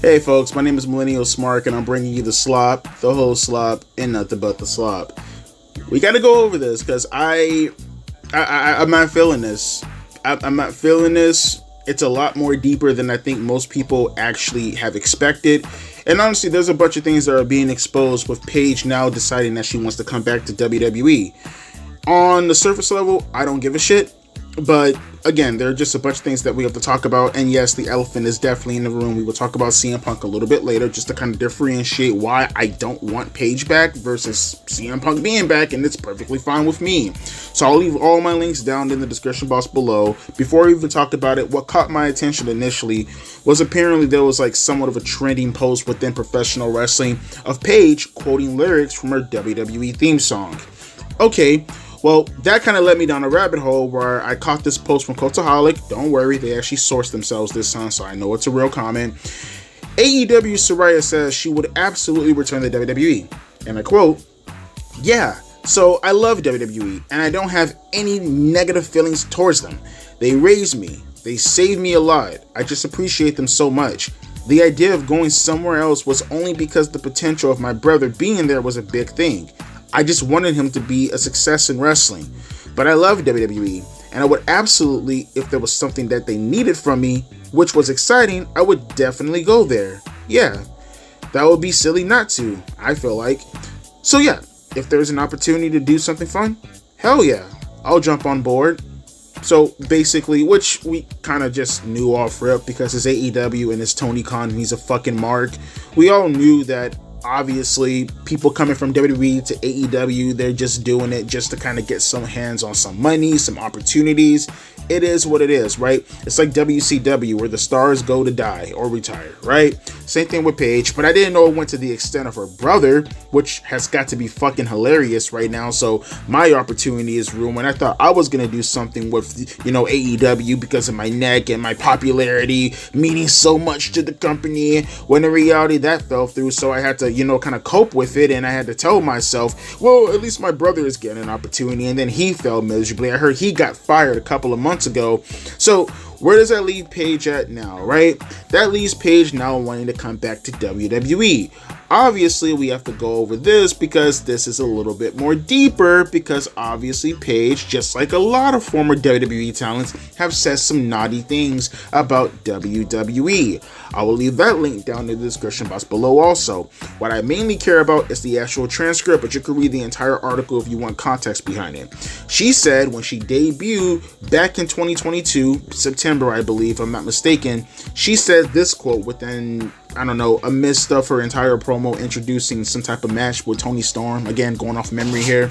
Hey folks, my name is Millennial Smark and I'm bringing you the slop, the whole slop, and nothing but the slop. We gotta go over this because I'm not feeling this. I'm not feeling this. It's a lot more deeper than I think most people actually have expected. And honestly, there's a bunch of things that are being exposed with Paige now deciding that she wants to come back to WWE. On the surface level, I don't give a shit. But again, there are just a bunch of things that we have to talk about. And yes, the elephant is definitely in the room. We will talk about CM Punk a little bit later just to kind of differentiate why I don't want Paige back versus CM Punk being back, and it's perfectly fine with me. So I'll leave all my links down in the description box below. Before I even talk about it, what caught my attention initially was apparently there was like somewhat of a trending post within professional wrestling of Paige quoting lyrics from her WWE theme song. Okay. Well, that kind of led me down a rabbit hole where I caught this post from Cultaholic. Don't worry, they actually sourced themselves this time, so I know it's a real comment. AEW Saraya says she would absolutely return to WWE. And I quote, "Yeah, so I love WWE, and I don't have any negative feelings towards them. They raised me. They saved me a lot. I just appreciate them so much. The idea of going somewhere else was only because the potential of my brother being there was a big thing. I just wanted him to be a success in wrestling. But I love WWE, and I would absolutely, if there was something that they needed from me, which was exciting, I would definitely go there. Yeah, that would be silly not to, I feel like. So yeah, if there's an opportunity to do something fun, hell yeah, I'll jump on board." So basically, which we kind of just knew off rip because it's AEW and it's Tony Khan and he's a fucking mark. We all knew that. Obviously, people coming from WWE to AEW, they're just doing it just to kind of get some hands on some money, some opportunities. It is what it is, right? It's like WCW where the stars go to die or retire, right? Same thing with Paige, but I didn't know it went to the extent of her brother, which has got to be fucking hilarious right now. So my opportunity is ruined. I thought I was going to do something with, AEW because of my neck and my popularity meaning so much to the company, when in reality that fell through. So I had to kind of cope with it, and I had to tell myself, well, at least my brother is getting an opportunity, and then he fell miserably. I heard he got fired a couple of months ago. So where does that leave Paige at now, right? That leaves Paige now wanting to come back to WWE. Obviously, we have to go over this because this is a little bit more deeper, because obviously Paige, just like a lot of former WWE talents, have said some naughty things about WWE. I will leave that link down in the description box below also. What I mainly care about is the actual transcript, but you can read the entire article if you want context behind it. She said when she debuted back in 2022, September, I believe, if I'm not mistaken, she said this quote within, a midst of her entire promo introducing some type of match with Tony Storm. Again, going off memory here.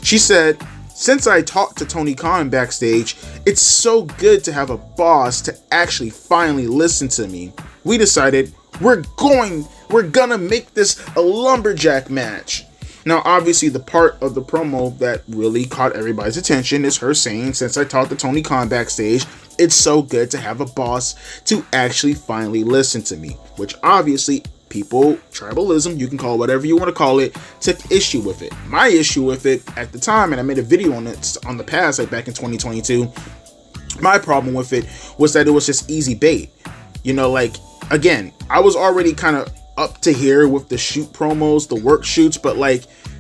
She said, "Since I talked to Tony Khan backstage, it's so good to have a boss to actually finally listen to me. We decided we're gonna make this a lumberjack match." Now, obviously, the part of the promo that really caught everybody's attention is her saying, "Since I talked to Tony Khan backstage, it's so good to have a boss to actually finally listen to me," which obviously people, tribalism, you can call it whatever you want to call it, took issue with it. My issue with it at the time, and I made a video on it on the past, like back in 2022, my problem with it was that it was just easy bait. Again, I was already kind of up to here with the shoot promos, the work shoots, but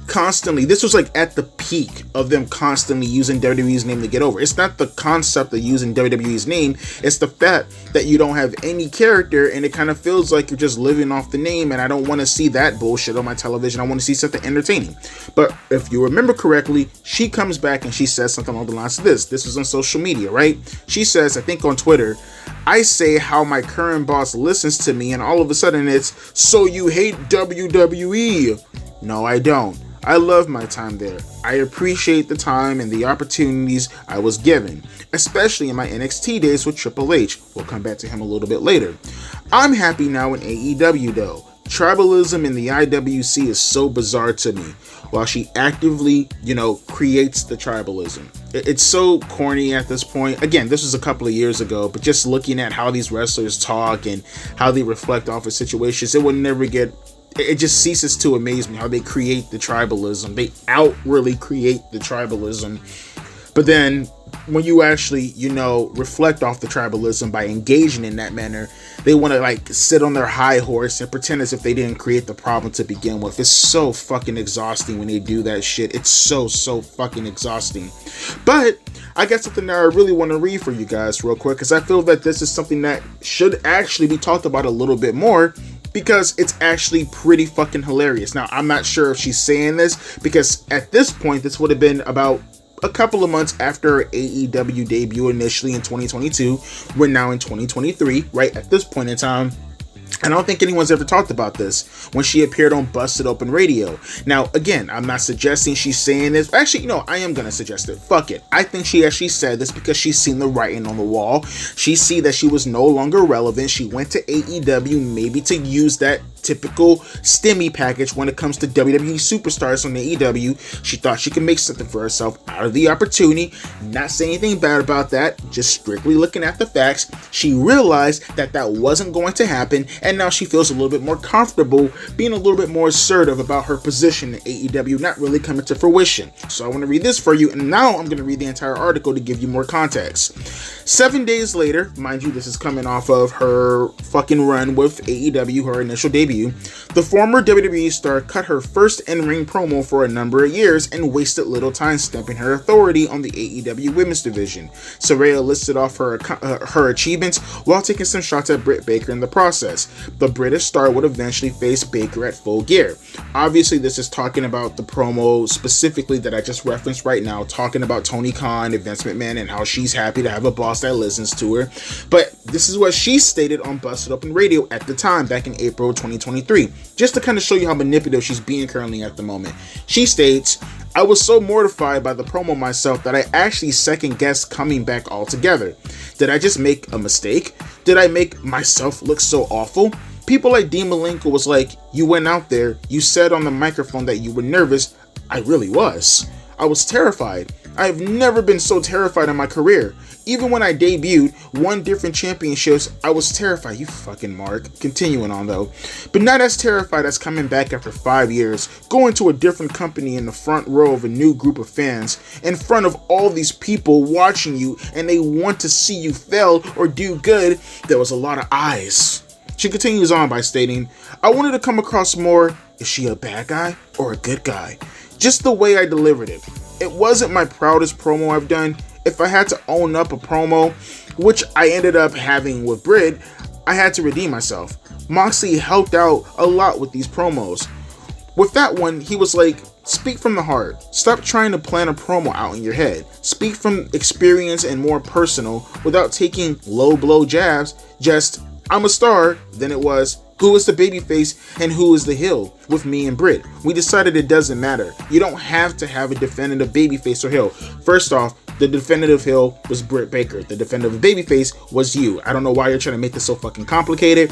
constantly, this was at the peak of them constantly using WWE's name to get over. It's not the concept of using WWE's name, it's the fact that you don't have any character and it kind of feels like you're just living off the name, and I don't want to see that bullshit on my television. I want to see something entertaining. But if you remember correctly, she comes back and she says something along the lines of this. This was on social media, right? She says, I think on Twitter, "I say how my current boss listens to me, and all of a sudden it's, so you hate WWE." No, I don't. I love my time there. I appreciate the time and the opportunities I was given, especially in my NXT days with Triple H. We'll come back to him a little bit later. I'm happy now in AEW though. Tribalism in the IWC is so bizarre to me, while she actively, creates the tribalism. It's so corny at this point. Again, this was a couple of years ago, but just looking at how these wrestlers talk and how they reflect off of situations, it would never get... It just ceases to amaze me how they create the tribalism. They outwardly create the tribalism. But then when you actually, reflect off the tribalism by engaging in that manner, they want to like sit on their high horse and pretend as if they didn't create the problem to begin with. It's so fucking exhausting when they do that shit. It's so fucking exhausting. But I got something that I really want to read for you guys real quick, because I feel that this is something that should actually be talked about a little bit more, because it's actually pretty fucking hilarious. Now, I'm not sure if she's saying this, because at this point, this would have been about a couple of months after her AEW debut initially in 2022. We're now in 2023, right at this point in time. And I don't think anyone's ever talked about this when she appeared on Busted Open Radio. Now, again, I'm not suggesting she's saying this. Actually, I am going to suggest it. Fuck it. I think she actually said this because she's seen the writing on the wall. She see that she was no longer relevant. She went to AEW maybe to use that typical STEMI package when it comes to WWE superstars on AEW. She thought she could make something for herself out of the opportunity. Not saying anything bad about that, just strictly looking at the facts. She realized that that wasn't going to happen, and now she feels a little bit more comfortable being a little bit more assertive about her position in AEW not really coming to fruition. So I want to read this for you, and now I'm going to read the entire article to give you more context. 7 days later, mind you, this is coming off of her fucking run with AEW, her initial debut, the former WWE star cut her first in-ring promo for a number of years and wasted little time stamping her authority on the AEW women's division. Saraya listed off her achievements while taking some shots at Britt Baker in the process. The British star would eventually face Baker at Full Gear. Obviously, this is talking about the promo specifically that I just referenced right now, talking about Tony Khan and Vince McMahon and how she's happy to have a boss that listens to her. But this is what she stated on Busted Open Radio at the time, back in April 2023, just to kind of show you how manipulative she's being currently at the moment. She states, "I was so mortified by the promo myself that I actually second-guessed coming back altogether. Did I just make a mistake? Did I make myself look so awful? People like Dean Malenko was like, you went out there, you said on the microphone that you were nervous. I really was. I was terrified. I have never been so terrified in my career. Even when I debuted, won different championships, I was terrified." You fucking mark. Continuing on though. "But not as terrified as coming back after 5 years, going to a different company in the front row of a new group of fans, in front of all these people watching you, and they want to see you fail or do good. There was a lot of eyes." She continues on by stating, "I wanted to come across more, is she a bad guy or a good guy? Just the way I delivered it. It wasn't my proudest promo I've done. If I had to own up a promo, which I ended up having with Britt, I had to redeem myself. Moxley helped out a lot with these promos. With that one, he was like, speak from the heart. Stop trying to plan a promo out in your head. Speak from experience and more personal without taking low blow jabs. Just, I'm a star." Then it was, "Who is the babyface and who is the heel?" With me and Britt, we decided it doesn't matter. You don't have to have a definitive babyface or heel. First off, the definitive heel was Britt Baker. The definitive babyface was you. I don't know why you're trying to make this so fucking complicated.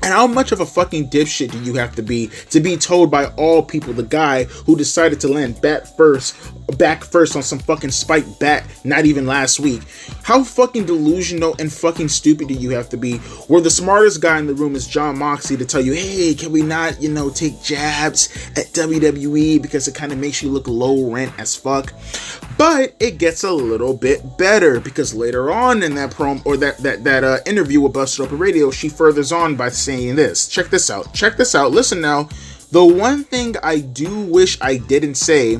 And how much of a fucking dipshit do you have to be told by all people the guy who decided to land back first on some fucking spiked bat not even last week? How fucking delusional and fucking stupid do you have to be, where the smartest guy in the room is Jon Moxley, to tell you, hey, can we not, take jabs at WWE because it kind of makes you look low rent as fuck? But it gets a little bit better, because later on in that promo, or that interview with Busted Open Radio, she furthers on by saying this. Check this out. Listen now. The one thing I do wish I didn't say,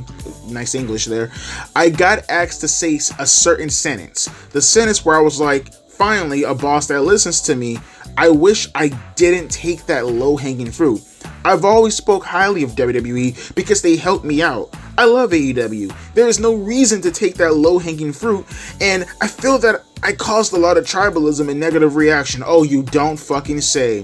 nice English there, I got asked to say a certain sentence. The sentence where I was like, finally, a boss that listens to me. I wish I didn't take that low-hanging fruit. I've always spoke highly of WWE because they helped me out. I love AEW. There is no reason to take that low-hanging fruit, and I feel that I caused a lot of tribalism and negative reaction. Oh, you don't fucking say.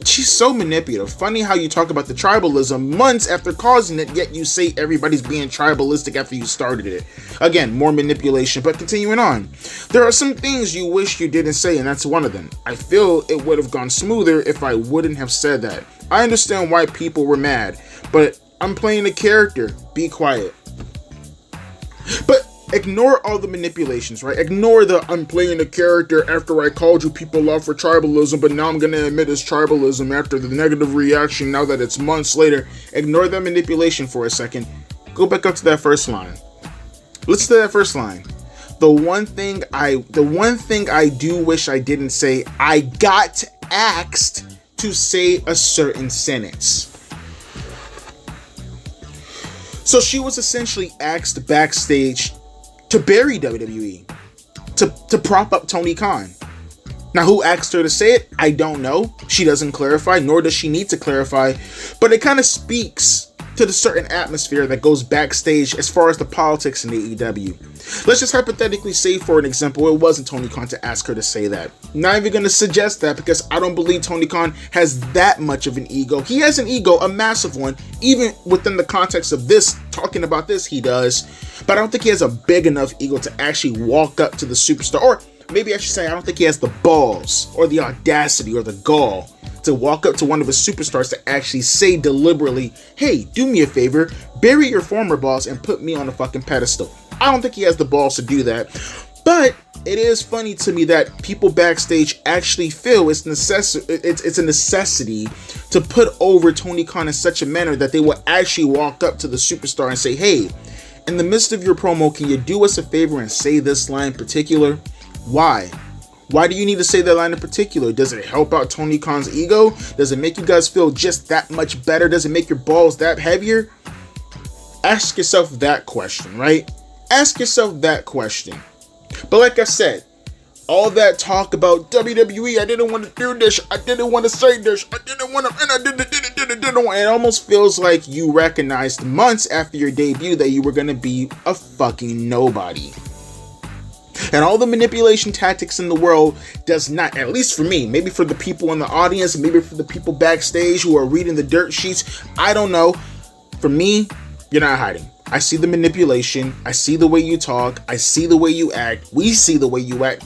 She's so manipulative. Funny how you talk about the tribalism months after causing it, yet you say everybody's being tribalistic after you started it. Again, more manipulation, but continuing on. There are some things you wish you didn't say, and that's one of them. I feel it would have gone smoother if I wouldn't have said that. I understand why people were mad, but I'm playing a character. Be quiet. But ignore all the manipulations, right? Ignore the I'm playing a character after I called you people off for tribalism, but now I'm going to admit it's tribalism after the negative reaction now that it's months later. Ignore that manipulation for a second. Go back up to that first line. Listen to that first line. The one thing I do wish I didn't say, I got asked to say a certain sentence. So she was essentially asked backstage to bury WWE, to prop up Tony Khan. Now, who asked her to say it? I don't know. She doesn't clarify, nor does she need to clarify. But it kind of speaks to the certain atmosphere that goes backstage as far as the politics in AEW. Let's just hypothetically say, for an example, it wasn't Tony Khan to ask her to say that. Not even going to suggest that, because I don't believe Tony Khan has that much of an ego. He has an ego, a massive one, even within the context of this, talking about this, he does. But I don't think he has a big enough ego to actually walk up to the superstar, or maybe I should say, I don't think he has the balls or the audacity or the gall to walk up to one of his superstars to actually say deliberately, hey, do me a favor, bury your former boss and put me on a fucking pedestal. I don't think he has the balls to do that. But it is funny to me that people backstage actually feel it's a necessity to put over Tony Khan in such a manner that they will actually walk up to the superstar and say, hey, in the midst of your promo, can you do us a favor and say this line in particular? Why? Why do you need to say that line in particular? Does it help out Tony Khan's ego? Does it make you guys feel just that much better? Does it make your balls that heavier? Ask yourself that question, right? Ask yourself that question. But like I said, all that talk about WWE, I didn't want to do this, I didn't want to say this, I didn't want to, and I didn't. It almost feels like you recognized months after your debut that you were going to be a fucking nobody. And all the manipulation tactics in the world does not, at least for me, maybe for the people in the audience, maybe for the people backstage who are reading the dirt sheets, I don't know. For me, you're not hiding. I see the manipulation. I see the way you talk. I see the way you act. We see the way you act.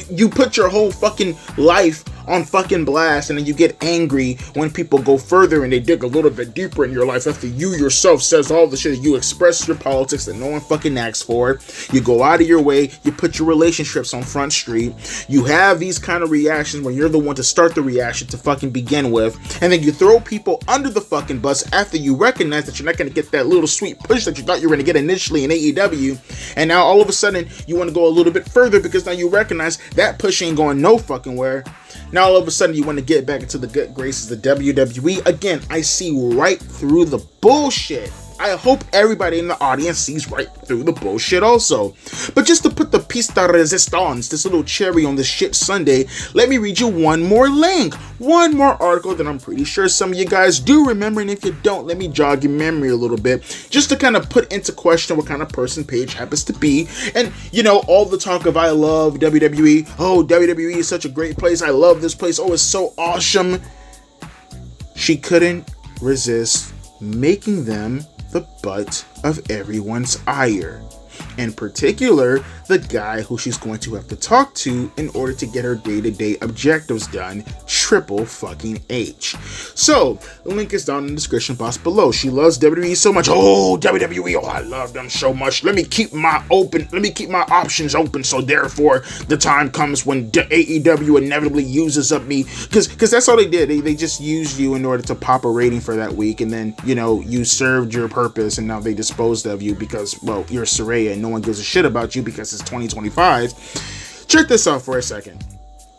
You put your whole fucking life on fucking blast, and then you get angry when people go further and they dig a little bit deeper in your life after you yourself says all the shit. You express your politics that no one fucking asks for. You go out of your way. You put your relationships on Front Street. You have these kind of reactions when you're the one to start the reaction to fucking begin with, and then you throw people under the fucking bus after you recognize that you're not going to get that little sweet push that you thought you were going to get initially in AEW, and now all of a sudden you want to go a little bit further because now you recognize that push ain't going no fucking where. Now all of a sudden you want to get back into the good graces of WWE. Again, I see right through the bullshit. I hope everybody in the audience sees right through the bullshit also. But just to put the piece de resistance, this little cherry on this shit sundae, let me read you one more link. One more article that I'm pretty sure some of you guys do remember, and if you don't, let me jog your memory a little bit, just to kind of put into question what kind of person Paige happens to be. And, you know, all the talk of I love WWE, oh, WWE is such a great place, I love this place, oh, it's so awesome. She couldn't resist making them the butt of everyone's ire. In particular, the guy who she's going to have to talk to in order to get her day-to-day objectives done, Triple fucking H. So, the link is down in the description box below. She loves WWE so much. Oh, WWE, oh, I love them so much. Let me keep my options open, so therefore the time comes when AEW inevitably uses up me. Because that's all they did. They just used you in order to pop a rating for that week, and then, you know, you served your purpose, and now they disposed of you because, well, you're Saraya and no one gives a shit about you because it's 2025. Check this out for a second.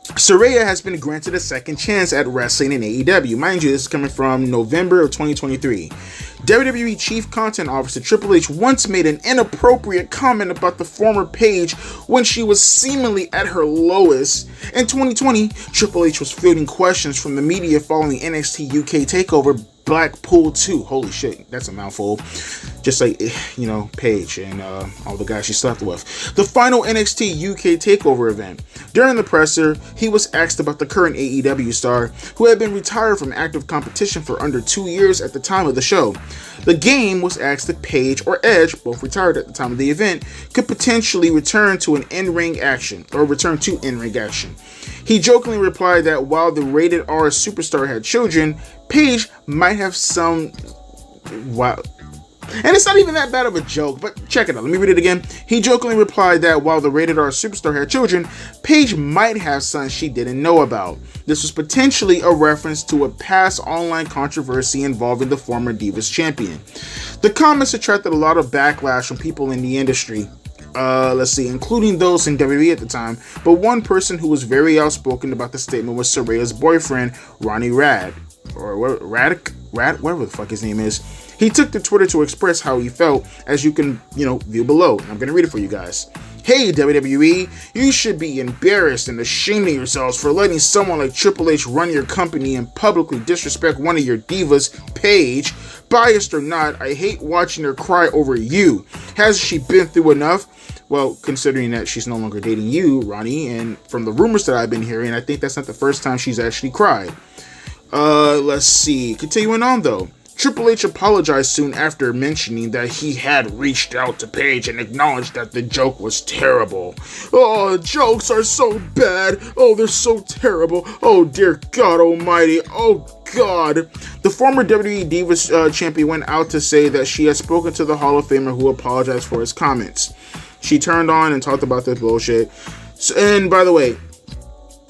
Saraya has been granted a second chance at wrestling in AEW. Mind you, this is coming from November of 2023. WWE Chief Content Officer Triple H once made an inappropriate comment about the former Paige when she was seemingly at her lowest. In 2020, Triple H was fielding questions from the media following NXT UK TakeOver Blackpool 2. Holy shit, that's a mouthful. Just like, you know, Paige and all the guys she slept with. The final NXT UK TakeOver event. During the presser, he was asked about the current AEW star, who had been retired from active competition for under 2 years at the time of the show. The game was asked if Paige or Edge, both retired at the time of the event, could potentially return to in-ring action. He jokingly replied that while the rated R superstar had children, Paige might have some... Wow. And it's not even that bad of a joke, but check it out. Let me read it again. He jokingly replied that while the rated R superstar had children, Paige might have sons she didn't know about. This was potentially a reference to a past online controversy involving the former Divas champion. The comments attracted a lot of backlash from people in the industry. let's see, including those in WWE at the time, but one person who was very outspoken about the statement was Saraya's boyfriend, Ronnie Rad, or whatever the fuck his name is. He took to Twitter to express how he felt, as you can, view below. I'm going to read it for you guys. Hey WWE, you should be embarrassed and ashamed of yourselves for letting someone like Triple H run your company and publicly disrespect one of your divas, Paige. Biased or not, I hate watching her cry over you. Has she been through enough? Well, considering that she's no longer dating you, Ronnie, and from the rumors that I've been hearing, I think that's not the first time she's actually cried. Let's see. Continuing on though. Triple H apologized soon after, mentioning that he had reached out to Paige and acknowledged that the joke was terrible. Oh, jokes are so bad. Oh, they're so terrible. Oh, dear God almighty. Oh, God. The former WWE Divas champion went out to say that she had spoken to the Hall of Famer who apologized for his comments. She turned on and talked about this bullshit. So, and by the way,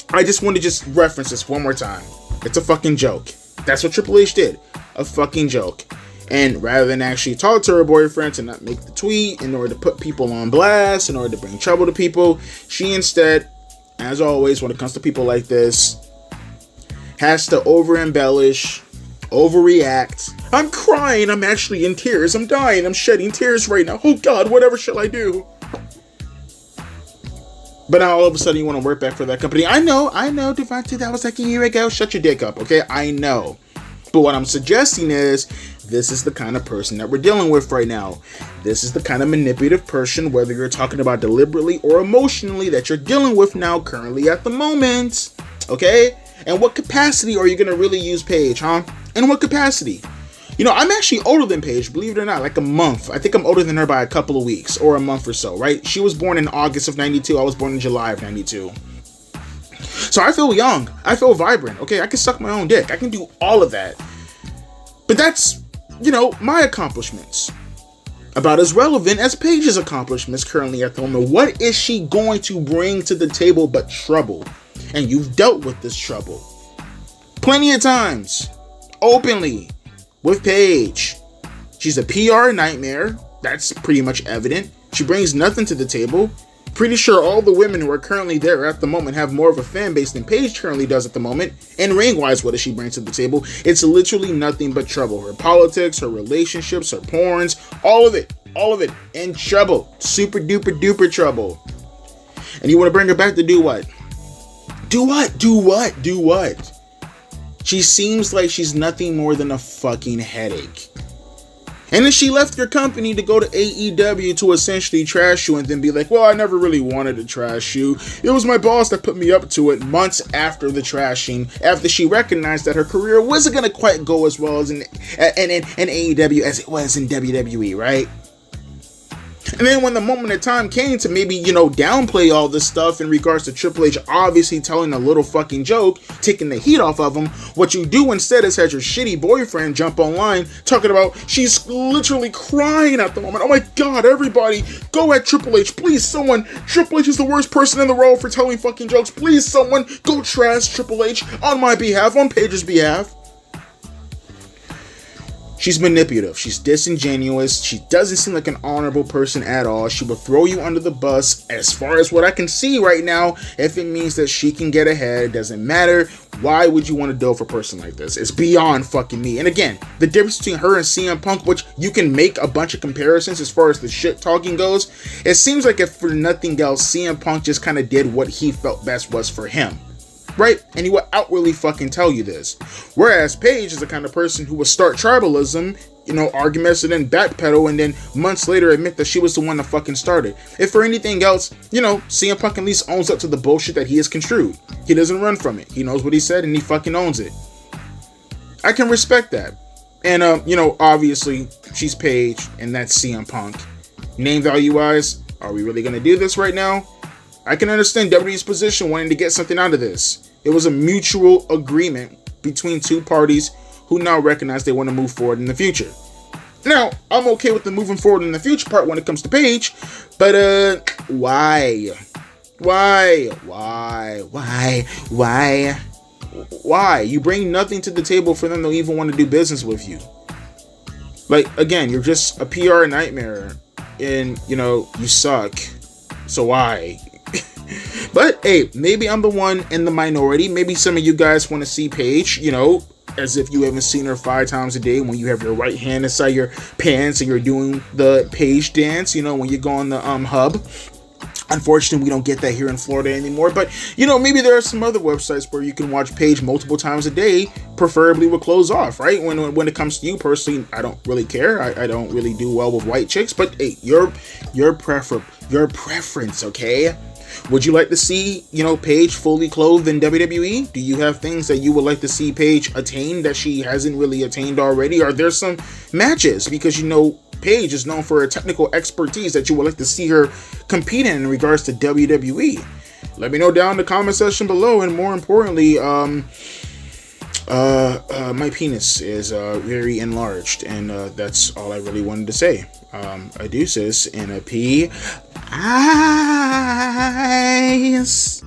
I just want to reference this one more time. It's a fucking joke. That's what Triple H did. A fucking joke. And rather than actually talk to her boyfriend to not make the tweet in order to put people on blast, in order to bring trouble to people, she instead, as always when it comes to people like this, has to over-embellish, overreact. I'm crying, I'm actually in tears, I'm dying, I'm shedding tears right now. Oh God, whatever shall I do? But now all of a sudden you want to work back for that company. I know, Devontae, that was like a year ago. Shut your dick up, okay? I know. But what I'm suggesting is, this is the kind of person that we're dealing with right now. This is the kind of manipulative person, whether you're talking about deliberately or emotionally, that you're dealing with now, currently at the moment. Okay? And what capacity are you going to really use Paige, huh? In what capacity? I'm actually older than Paige, believe it or not, like a month. I think I'm older than her by a couple of weeks, or a month or so, right? She was born in August of 92. I was born in July of 92. So I feel young. I feel vibrant. Okay, I can suck my own dick. I can do all of that. But that's, my accomplishments. About as relevant as Paige's accomplishments currently at the moment. What is she going to bring to the table but trouble? And you've dealt with this trouble plenty of times, openly, with Paige. She's a PR nightmare. That's pretty much evident. She brings nothing to the table. Pretty sure all the women who are currently there at the moment have more of a fan base than Paige currently does at the moment. And ring-wise, what does she bring to the table? It's literally nothing but trouble. Her politics, her relationships, her porns, all of it in trouble. Super duper duper trouble. And you want to bring her back to do what? Do what? She seems like she's nothing more than a fucking headache. And then she left your company to go to AEW to essentially trash you and then be like, well, I never really wanted to trash you. It was my boss that put me up to it months after the trashing, after she recognized that her career wasn't going to quite go as well as in AEW as it was in WWE, right? And then when the moment of time came to maybe, downplay all this stuff in regards to Triple H obviously telling a little fucking joke, taking the heat off of him, what you do instead is have your shitty boyfriend jump online talking about she's literally crying at the moment. Oh my God, everybody, go at Triple H. Please, someone. Triple H is the worst person in the world for telling fucking jokes. Please, someone, go trash Triple H on my behalf, on Paige's behalf. She's manipulative. She's disingenuous. She doesn't seem like an honorable person at all. She will throw you under the bus. As far as what I can see right now, if it means that she can get ahead, it doesn't matter. Why would you want to dope for a person like this? It's beyond fucking me. And again, the difference between her and CM Punk, which you can make a bunch of comparisons as far as the shit talking goes, it seems like if for nothing else, CM Punk just kind of did what he felt best was for him. Right? And he will outwardly fucking tell you this. Whereas Paige is the kind of person who will start tribalism, arguments, and then backpedal, and then months later admit that she was the one that fucking started. If for anything else, CM Punk at least owns up to the bullshit that he has construed. He doesn't run from it. He knows what he said and he fucking owns it. I can respect that. And, obviously, she's Paige and that's CM Punk. Name value wise, are we really going to do this right now? I can understand WWE's position wanting to get something out of this. It was a mutual agreement between two parties who now recognize they want to move forward in the future. Now, I'm okay with the moving forward in the future part when it comes to Paige, but why? Why? You bring nothing to the table for them to even want to do business with you. Like, again, you're just a PR nightmare and, you suck. So why? But hey, maybe I'm the one in the minority. Maybe some of you guys want to see Paige, as if you haven't seen her 5 times a day when you have your right hand inside your pants and you're doing the Paige dance, when you go on the hub. Unfortunately, we don't get that here in Florida anymore, but maybe there are some other websites where you can watch Paige multiple times a day, preferably with clothes off, right? When it comes to you personally, I don't really care. I don't really do well with white chicks, but hey, your preference, okay? Would you like to see, Paige fully clothed in WWE? Do you have things that you would like to see Paige attain that she hasn't really attained already? Are there some matches? Because Paige is known for her technical expertise that you would like to see her compete in regards to WWE. Let me know down in the comment section below, and more importantly, my penis is very enlarged, and that's all I really wanted to say. A deuces and a pee. Ice.